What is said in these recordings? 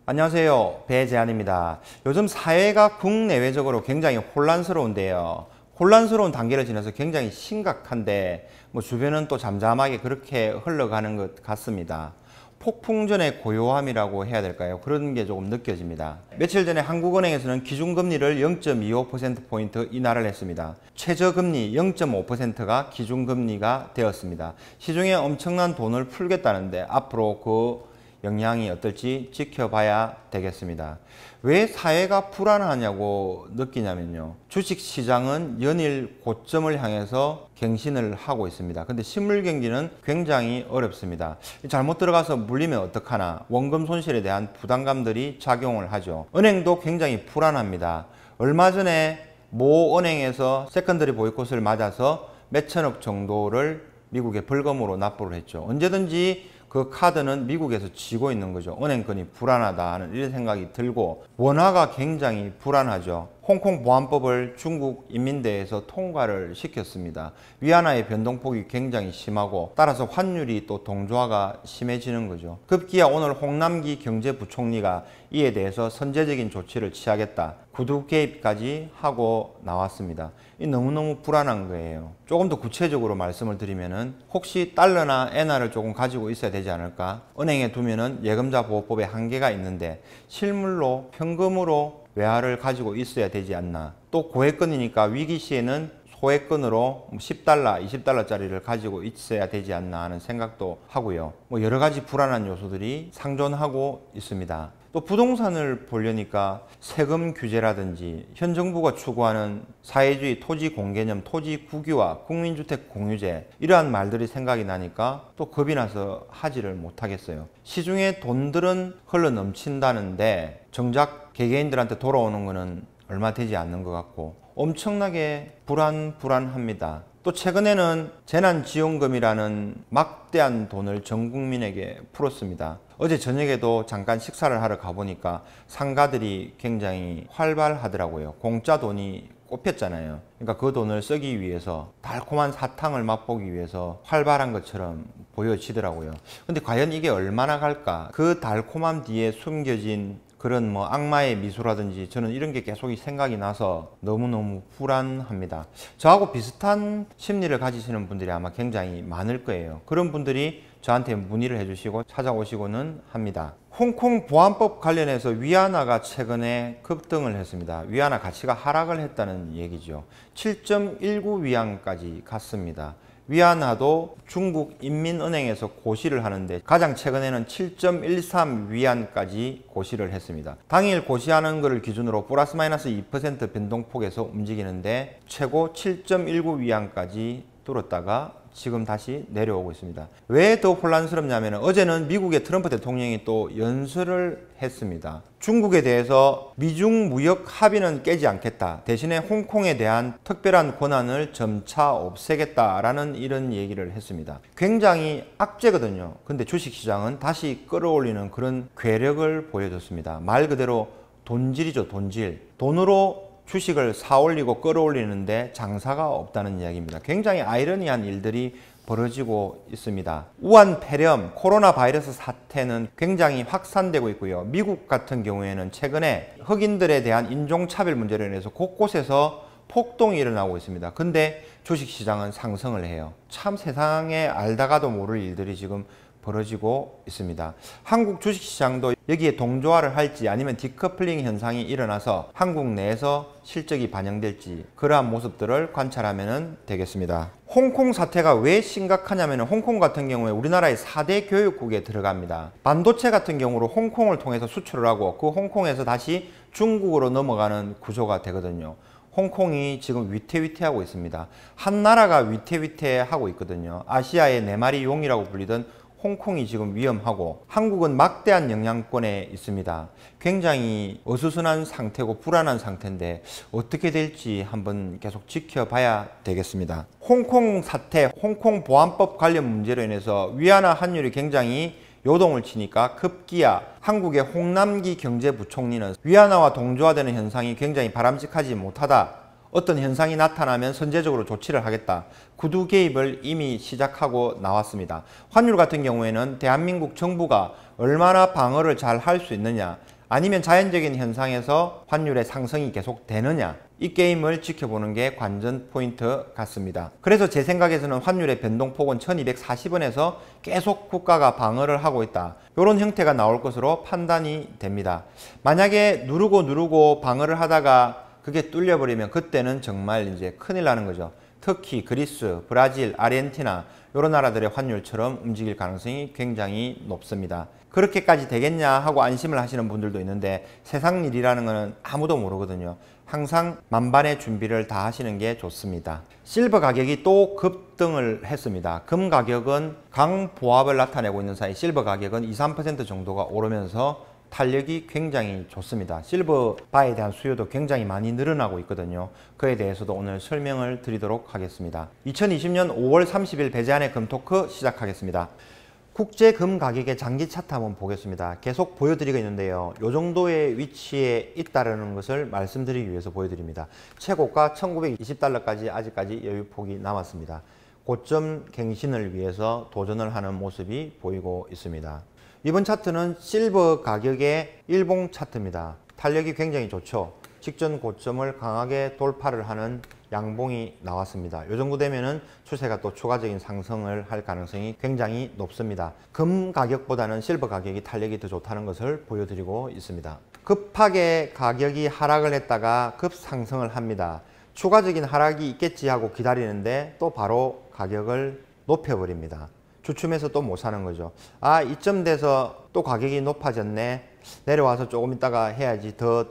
안녕하세요. 배재한입니다. 요즘 사회가 국내외적으로 굉장히 혼란스러운데요. 혼란스러운 단계를 지나서 굉장히 심각한데 주변은 또 잠잠하게 그렇게 흘러가는 것 같습니다. 폭풍전의 고요함이라고 해야 될까요? 그런 게 조금 느껴집니다. 며칠 전에 한국은행에서는 기준금리를 0.25%포인트 인하를 했습니다. 최저금리 0.5%가 기준금리가 되었습니다. 시중에 엄청난 돈을 풀겠다는데 앞으로 그 영향이 어떨지 지켜봐야 되겠습니다. 왜 사회가 불안하냐고 느끼냐면요. 주식시장은 연일 고점을 향해서 갱신을 하고 있습니다. 근데 실물경기는 굉장히 어렵습니다. 잘못 들어가서 물리면 어떡하나 원금 손실에 대한 부담감들이 작용을 하죠. 은행도 굉장히 불안합니다. 얼마 전에 모 은행에서 세컨더리 보이콧을 맞아서 몇천억 정도를 미국에 벌금으로 납부를 했죠. 언제든지 그 카드는 미국에서 쥐고 있는 거죠. 은행권이 불안하다 하는 이런 생각이 들고, 원화가 굉장히 불안하죠. 홍콩 보안법을 중국 인민대에서 통과를 시켰습니다. 위안화의 변동폭이 굉장히 심하고 따라서 환율이 또 동조화가 심해지는 거죠. 급기야 오늘 홍남기 경제부총리가 이에 대해서 선제적인 조치를 취하겠다, 구두 개입까지 하고 나왔습니다. 이 너무너무 불안한 거예요. 조금 더 구체적으로 말씀을 드리면은 혹시 달러나 엔화를 조금 가지고 있어야 되지 않을까? 은행에 두면은 예금자 보호법에 한계가 있는데 실물로 현금으로 외화를 가지고 있어야 되지 않나. 또 고액권이니까 위기 시에는 소액권으로 10달러, 20달러짜리를 가지고 있어야 되지 않나 하는 생각도 하고요. 여러 가지 불안한 요소들이 상존하고 있습니다. 또 부동산을 보려니까 세금 규제라든지 현 정부가 추구하는 사회주의 토지 공개념, 토지 국유화, 국민주택 공유제, 이러한 말들이 생각이 나니까 또 겁이 나서 하지를 못하겠어요. 시중에 돈들은 흘러 넘친다는데 정작 개개인들한테 돌아오는 거는 얼마 되지 않는 것 같고 엄청나게 불안합니다. 또 최근에는 재난지원금이라는 막대한 돈을 전 국민에게 풀었습니다. 어제 저녁에도 잠깐 식사를 하러 가보니까 상가들이 굉장히 활발하더라고요. 공짜 돈이 꼽혔잖아요. 그러니까 그 돈을 쓰기 위해서, 달콤한 사탕을 맛보기 위해서 활발한 것처럼 보여지더라고요. 근데 과연 이게 얼마나 갈까? 그 달콤함 뒤에 숨겨진 그런 악마의 미소라든지, 저는 이런 게 계속 생각이 나서 너무너무 불안합니다. 저하고 비슷한 심리를 가지시는 분들이 아마 굉장히 많을 거예요. 그런 분들이 저한테 문의를 해주시고 찾아오시고는 합니다. 홍콩 보안법 관련해서 위안화가 최근에 급등을 했습니다. 위안화 가치가 하락을 했다는 얘기죠. 7.19 위안까지 갔습니다. 위안화도 중국 인민은행에서 고시를 하는데 가장 최근에는 7.13 위안까지 고시를 했습니다. 당일 고시하는 것을 기준으로 플러스 마이너스 2% 변동폭에서 움직이는데 최고 7.19 위안까지 뚫었다가 지금 다시 내려오고 있습니다. 왜 더 혼란스럽냐면 어제는 미국의 트럼프 대통령이 또 연설을 했습니다. 중국에 대해서 미중 무역 합의는 깨지 않겠다, 대신에 홍콩에 대한 특별한 권한을 점차 없애겠다라는 이런 얘기를 했습니다. 굉장히 악재거든요. 근데 주식시장은 다시 끌어올리는 그런 괴력을 보여줬습니다. 말 그대로 돈질이죠. 돈질. 돈으로 주식을 사올리고 끌어올리는데 장사가 없다는 이야기입니다. 굉장히 아이러니한 일들이 벌어지고 있습니다. 우한 폐렴, 코로나 바이러스 사태는 굉장히 확산되고 있고요. 미국 같은 경우에는 최근에 흑인들에 대한 인종차별 문제로 인해서 곳곳에서 폭동이 일어나고 있습니다. 근데 주식시장은 상승을 해요. 참 세상에 알다가도 모를 일들이 지금 벌어지고 있습니다. 한국 주식시장도 여기에 동조화를 할지 아니면 디커플링 현상이 일어나서 한국 내에서 실적이 반영될지 그러한 모습들을 관찰하면 되겠습니다. 홍콩 사태가 왜 심각하냐면 홍콩 같은 경우에 우리나라의 4대 교육국에 들어갑니다. 반도체 같은 경우로 홍콩을 통해서 수출을 하고 그 홍콩에서 다시 중국으로 넘어가는 구조가 되거든요. 홍콩이 지금 위태위태하고 있습니다. 한 나라가 위태위태하고 있거든요. 아시아의 네 마리 용이라고 불리던 홍콩이 지금 위험하고 한국은 막대한 영향권에 있습니다. 굉장히 어수선한 상태고 불안한 상태인데 어떻게 될지 한번 계속 지켜봐야 되겠습니다. 홍콩 사태, 홍콩 보안법 관련 문제로 인해서 위안화 환율이 굉장히 요동을 치니까 급기야 한국의 홍남기 경제부총리는 위안화와 동조화되는 현상이 굉장히 바람직하지 못하다, 어떤 현상이 나타나면 선제적으로 조치를 하겠다, 구두 개입을 이미 시작하고 나왔습니다. 환율 같은 경우에는 대한민국 정부가 얼마나 방어를 잘 할 수 있느냐, 아니면 자연적인 현상에서 환율의 상승이 계속되느냐, 이 게임을 지켜보는 게 관전 포인트 같습니다. 그래서 제 생각에서는 환율의 변동폭은 1240원에서 계속 국가가 방어를 하고 있다, 이런 형태가 나올 것으로 판단이 됩니다. 만약에 누르고 방어를 하다가 그게 뚫려버리면 그때는 정말 이제 큰일 나는 거죠. 터키, 그리스, 브라질, 아르헨티나 이런 나라들의 환율처럼 움직일 가능성이 굉장히 높습니다. 그렇게까지 되겠냐 하고 안심을 하시는 분들도 있는데, 세상 일이라는 것은 아무도 모르거든요. 항상 만반의 준비를 다 하시는 게 좋습니다. 실버 가격이 또 급등을 했습니다. 금 가격은 강보합을 나타내고 있는 사이 실버 가격은 2~3% 정도가 오르면서 탄력이 굉장히 좋습니다. 실버바에 대한 수요도 굉장히 많이 늘어나고 있거든요. 그에 대해서도 오늘 설명을 드리도록 하겠습니다. 2020년 5월 30일 배제안의 금토크 시작하겠습니다. 국제 금 가격의 장기 차트 한번 보겠습니다. 계속 보여드리고 있는데요. 이 정도의 위치에 있다는 것을 말씀드리기 위해서 보여드립니다. 최고가 1920달러까지 아직까지 여유폭이 남았습니다. 고점 갱신을 위해서 도전을 하는 모습이 보이고 있습니다. 이번 차트는 실버 가격의 일봉 차트입니다. 탄력이 굉장히 좋죠. 직전 고점을 강하게 돌파를 하는 양봉이 나왔습니다. 이 정도 되면은 추세가 또 추가적인 상승을 할 가능성이 굉장히 높습니다. 금 가격보다는 실버 가격이 탄력이 더 좋다는 것을 보여드리고 있습니다. 급하게 가격이 하락을 했다가 급상승을 합니다. 추가적인 하락이 있겠지 하고 기다리는데 또 바로 가격을 높여버립니다. 주춤해서 또 못 사는 거죠. 아, 이쯤 돼서 또 가격이 높아졌네, 내려와서 조금 있다가 해야지, 더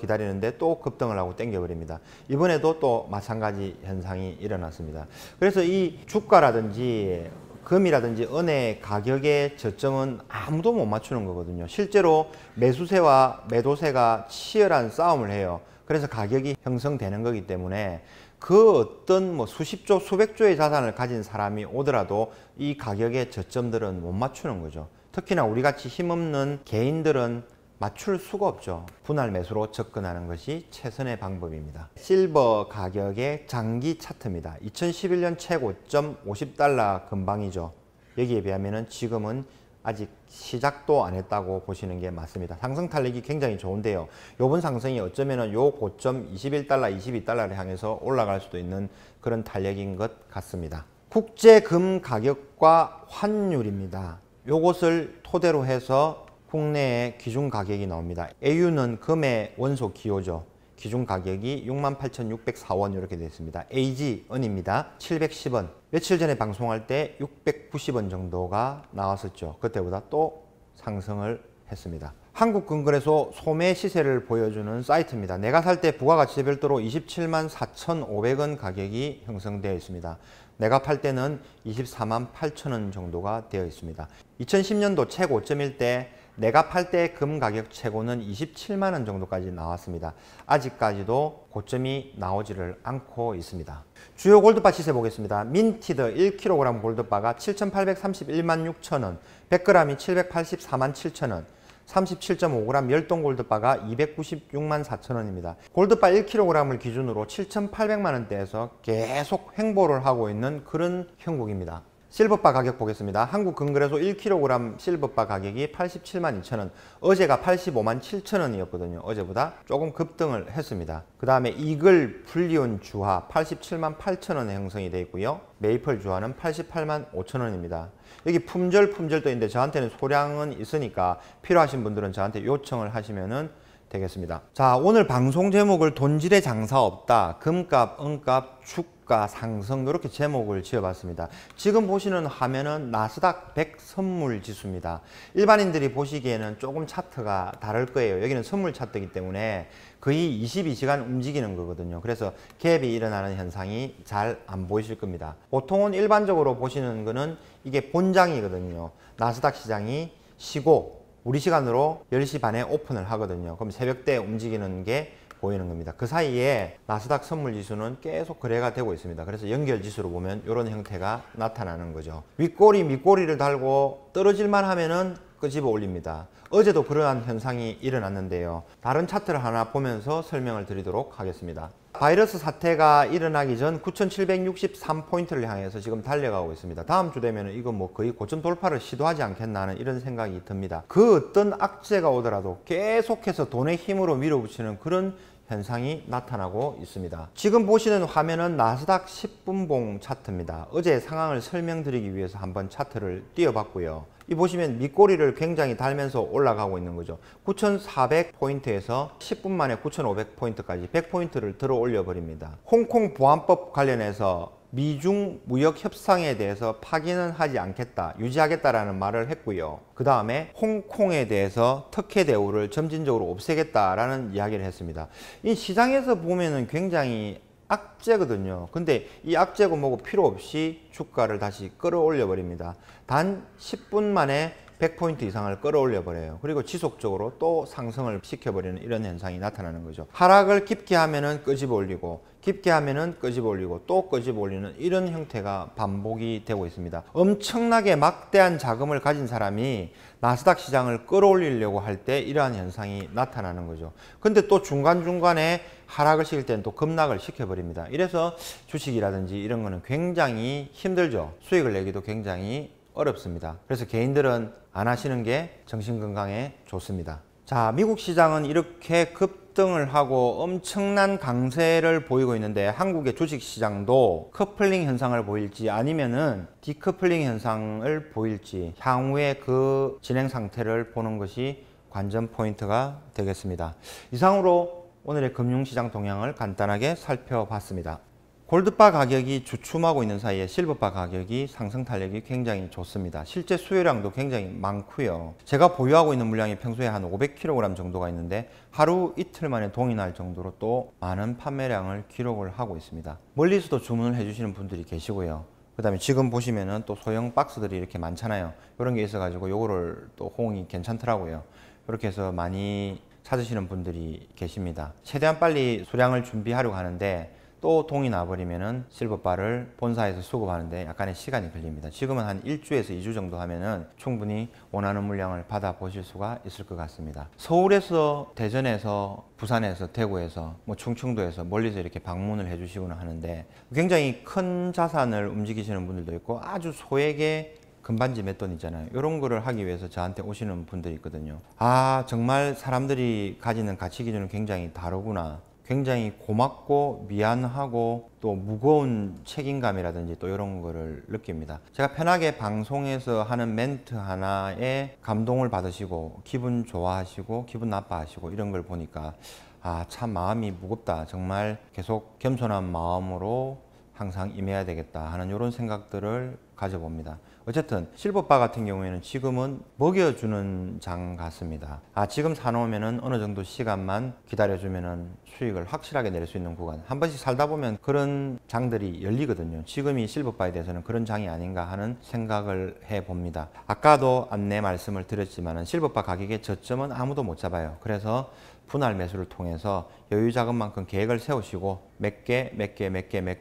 기다리는데 또 급등을 하고 땡겨버립니다. 이번에도 또 마찬가지 현상이 일어났습니다. 그래서 이 주가라든지 금이라든지 은의 가격의 저점은 아무도 못 맞추는 거거든요. 실제로 매수세와 매도세가 치열한 싸움을 해요. 그래서 가격이 형성되는 거기 때문에 그 어떤 뭐 수십조, 수백조의 자산을 가진 사람이 오더라도 이 가격의 저점들은 못 맞추는 거죠. 특히나 우리같이 힘없는 개인들은 맞출 수가 없죠. 분할 매수로 접근하는 것이 최선의 방법입니다. 실버 가격의 장기 차트입니다. 2011년 최고점 50달러 근방이죠. 여기에 비하면 지금은 아직 시작도 안 했다고 보시는 게 맞습니다. 상승 탄력이 굉장히 좋은데요. 이번 상승이 어쩌면 요 고점 21달러, 22달러를 향해서 올라갈 수도 있는 그런 탄력인 것 같습니다. 국제 금 가격과 환율입니다. 요것을 토대로 해서 국내의 기준 가격이 나옵니다. AU는 금의 원소 기호죠. 기준 가격이 68,604원 이렇게 되어 있습니다. AG 은입니다. 710원. 며칠 전에 방송할 때 690원 정도가 나왔었죠. 그때보다 또 상승을 했습니다. 한국금거래소 소매 시세를 보여주는 사이트입니다. 내가 살 때 부가가치세 별도로 274,500원 4,500원 가격이 형성되어 있습니다. 내가 팔 때는 248,000원 정도가 되어 있습니다. 2010년도 최고점일 때 내가 팔 때 금 가격 최고는 27만원 정도까지 나왔습니다. 아직까지도 고점이 나오지를 않고 있습니다. 주요 골드바 시세 보겠습니다. 민티드 1kg 골드바가 7,831만 6천원, 100g이 784만 7천원, 37.5g 열동 골드바가 296만 4천원입니다. 골드바 1kg을 기준으로 7,800만원대에서 계속 횡보를 하고 있는 그런 형국입니다. 실버바 가격 보겠습니다. 한국금거래소 1kg 실버바 가격이 87만 2천원, 어제가 85만 7천원이었거든요. 어제보다 조금 급등을 했습니다. 그 다음에 이글 불리온 주화 87만 8천원에 형성이 되어 있고요. 메이플 주화는 88만 5천원입니다. 여기 품절도 있는데 저한테는 소량은 있으니까 필요하신 분들은 저한테 요청을 하시면은 되겠습니다. 자, 오늘 방송 제목을 돈질의 장사 없다, 금값, 은값, 주가 상승, 이렇게 제목을 지어봤습니다. 지금 보시는 화면은 나스닥 100 선물 지수입니다. 일반인들이 보시기에는 조금 차트가 다를 거예요. 여기는 선물 차트이기 때문에 거의 22시간 움직이는 거거든요. 그래서 갭이 일어나는 현상이 잘 안 보이실 겁니다. 보통은 일반적으로 보시는 거는 이게 본장이거든요. 나스닥 시장이 쉬고 우리 시간으로 10시 반에 오픈을 하거든요. 그럼 새벽때 움직이는 게 보이는 겁니다. 그 사이에 나스닥 선물지수는 계속 거래가 되고 있습니다. 그래서 연결지수로 보면 이런 형태가 나타나는 거죠. 윗꼬리, 밑꼬리를 달고 떨어질만 하면은 끄집어 올립니다. 어제도 그러한 현상이 일어났는데요. 다른 차트를 하나 보면서 설명을 드리도록 하겠습니다. 바이러스 사태가 일어나기 전 9,763포인트를 향해서 지금 달려가고 있습니다. 다음 주 되면 이거 뭐 거의 고점 돌파를 시도하지 않겠나 하는 이런 생각이 듭니다. 그 어떤 악재가 오더라도 계속해서 돈의 힘으로 밀어붙이는 그런 현상이 나타나고 있습니다. 지금 보시는 화면은 나스닥 10분봉 차트입니다. 어제 상황을 설명드리기 위해서 한번 차트를 띄워봤고요. 이 보시면 밑꼬리를 굉장히 달면서 올라가고 있는 거죠. 9,400포인트에서 10분 만에 9,500포인트까지 100포인트를 들어 올려 버립니다. 홍콩 보안법 관련해서 미중 무역 협상에 대해서 파기는 하지 않겠다, 유지하겠다라는 말을 했고요. 그 다음에 홍콩에 대해서 특혜 대우를 점진적으로 없애겠다라는 이야기를 했습니다. 이 시장에서 보면은 굉장히 악재거든요. 근데 이 악재고 뭐고 필요 없이 주가를 다시 끌어올려 버립니다. 단 10분 만에 100포인트 이상을 끌어올려 버려요. 그리고 지속적으로 또 상승을 시켜버리는 이런 현상이 나타나는 거죠. 하락을 깊게 하면은 끄집어 올리고, 깊게 하면은 끄집어 올리고, 또 끄집어 올리는 이런 형태가 반복이 되고 있습니다. 엄청나게 막대한 자금을 가진 사람이 나스닥 시장을 끌어올리려고 할 때 이러한 현상이 나타나는 거죠. 근데 또 중간중간에 하락을 시킬 때는 또 급락을 시켜버립니다. 이래서 주식이라든지 이런 거는 굉장히 힘들죠. 수익을 내기도 굉장히 어렵습니다. 그래서 개인들은 안 하시는 게 정신건강에 좋습니다. 자, 미국 시장은 이렇게 급등을 하고 엄청난 강세를 보이고 있는데 한국의 주식시장도 커플링 현상을 보일지 아니면은 디커플링 현상을 보일지 향후에 그 진행 상태를 보는 것이 관전 포인트가 되겠습니다. 이상으로 오늘의 금융시장 동향을 간단하게 살펴봤습니다. 골드바 가격이 주춤하고 있는 사이에 실버바 가격이 상승 탄력이 굉장히 좋습니다. 실제 수요량도 굉장히 많고요. 제가 보유하고 있는 물량이 평소에 한 500kg 정도가 있는데 하루 이틀 만에 동이 날 정도로 또 많은 판매량을 기록을 하고 있습니다. 멀리서도 주문을 해주시는 분들이 계시고요. 그 다음에 지금 보시면은 또 소형 박스들이 이렇게 많잖아요. 이런 게 있어가지고 요거를 또 호응이 괜찮더라고요. 이렇게 해서 많이 찾으시는 분들이 계십니다. 최대한 빨리 수량을 준비하려고 하는데 또 동이 나버리면은 실버바를 본사에서 수급하는데 약간의 시간이 걸립니다. 지금은 한 1주에서 2주 정도 하면은 충분히 원하는 물량을 받아 보실 수가 있을 것 같습니다. 서울에서, 대전에서, 부산에서, 대구에서, 뭐 충청도에서 멀리서 이렇게 방문을 해주시거나 하는데 굉장히 큰 자산을 움직이시는 분들도 있고 아주 소액의 금반지 맷돈 있잖아요. 이런 거를 하기 위해서 저한테 오시는 분들이 있거든요. 아, 정말 사람들이 가지는 가치 기준은 굉장히 다르구나. 굉장히 고맙고 미안하고 또 무거운 책임감이라든지 또 이런 거를 느낍니다. 제가 편하게 방송에서 하는 멘트 하나에 감동을 받으시고 기분 좋아하시고 기분 나빠하시고 이런 걸 보니까 아, 참 마음이 무겁다. 정말 계속 겸손한 마음으로 항상 임해야 되겠다 하는 이런 생각들을 가져봅니다. 어쨌든 실버바 같은 경우에는 지금은 먹여주는 장 같습니다. 아, 지금 사놓으면은 어느 정도 시간만 기다려주면은 수익을 확실하게 낼 수 있는 구간. 한 번씩 살다 보면 그런 장들이 열리거든요. 지금이 실버바에 대해서는 그런 장이 아닌가 하는 생각을 해봅니다. 아까도 안내 말씀을 드렸지만은 실버바 가격의 저점은 아무도 못 잡아요. 그래서 분할 매수를 통해서 여유 자금만큼 계획을 세우시고 몇 개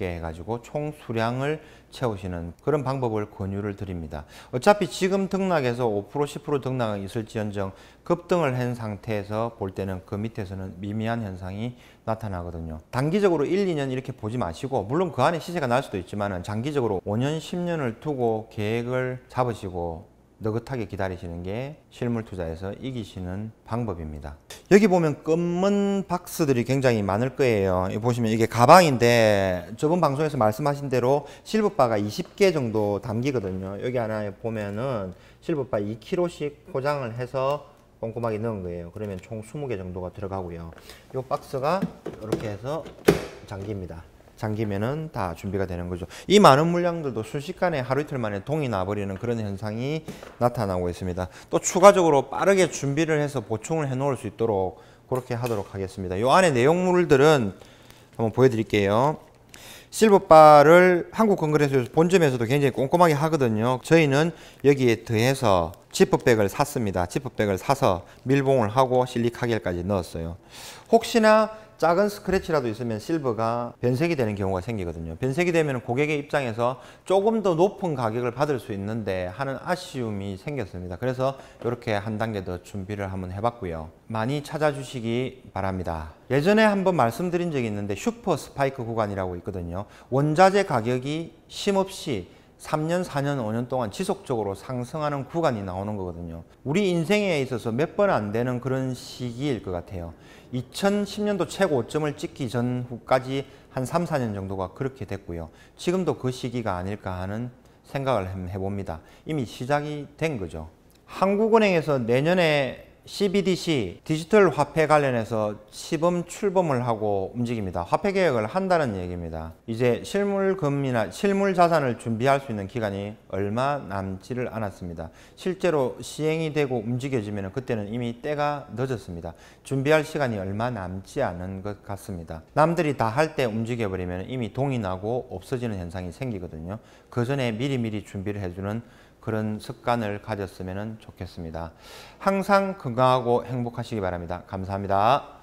해가지고 총 수량을 채우시는 그런 방법을 권유를 드립니다. 어차피 지금 등락해서 5% 10% 등락이 있을지언정 급등을 한 상태에서 볼 때는 그 밑에서는 미미한 현상이 나타나거든요. 단기적으로 1, 2년 이렇게 보지 마시고 물론 그 안에 시세가 날 수도 있지만 장기적으로 5년, 10년을 두고 계획을 잡으시고 느긋하게 기다리시는 게 실물 투자에서 이기시는 방법입니다. 여기 보면 검은 박스들이 굉장히 많을 거예요. 보시면 이게 가방인데 저번 방송에서 말씀하신 대로 실버바가 20개 정도 담기거든요. 여기 하나에 보면은 실버바 2kg씩 포장을 해서 꼼꼼하게 넣은 거예요. 그러면 총 20개 정도가 들어가고요. 이 박스가 이렇게 해서 잠깁니다. 잠기면은 다 준비가 되는 거죠. 이 많은 물량들도 순식간에 하루 이틀 만에 동이 나버리는 그런 현상이 나타나고 있습니다. 또 추가적으로 빠르게 준비를 해서 보충을 해 놓을 수 있도록 그렇게 하도록 하겠습니다. 이 안에 내용물들은 한번 보여드릴게요. 실버바를 한국건그레스에서 본점에서도 굉장히 꼼꼼하게 하거든요. 저희는 여기에 더해서 지퍼백을 샀습니다. 지퍼백을 사서 밀봉을 하고 실리카겔까지 넣었어요. 혹시나 작은 스크래치라도 있으면 실버가 변색이 되는 경우가 생기거든요. 변색이 되면 고객의 입장에서 조금 더 높은 가격을 받을 수 있는데 하는 아쉬움이 생겼습니다. 그래서 이렇게 한 단계 더 준비를 한번 해봤고요. 많이 찾아주시기 바랍니다. 예전에 한번 말씀드린 적이 있는데 슈퍼 스파이크 구간이라고 있거든요. 원자재 가격이 쉼없이 3년, 4년, 5년 동안 지속적으로 상승하는 구간이 나오는 거거든요. 우리 인생에 있어서 몇 번 안 되는 그런 시기일 것 같아요. 2010년도 최고점을 찍기 전후까지 한 3, 4년 정도가 그렇게 됐고요. 지금도 그 시기가 아닐까 하는 생각을 해봅니다. 이미 시작이 된 거죠. 한국은행에서 내년에 CBDC 디지털 화폐 관련해서 시범 출범을 하고 움직입니다. 화폐 개혁을 한다는 얘기입니다. 이제 실물금이나 실물 자산을 준비할 수 있는 기간이 얼마 남지를 않았습니다. 실제로 시행이 되고 움직여지면 그때는 이미 때가 늦었습니다. 준비할 시간이 얼마 남지 않은 것 같습니다. 남들이 다 할 때 움직여버리면 이미 동이 나고 없어지는 현상이 생기거든요. 그 전에 미리미리 준비를 해주는 그런 습관을 가졌으면 좋겠습니다. 항상 건강하고 행복하시기 바랍니다. 감사합니다.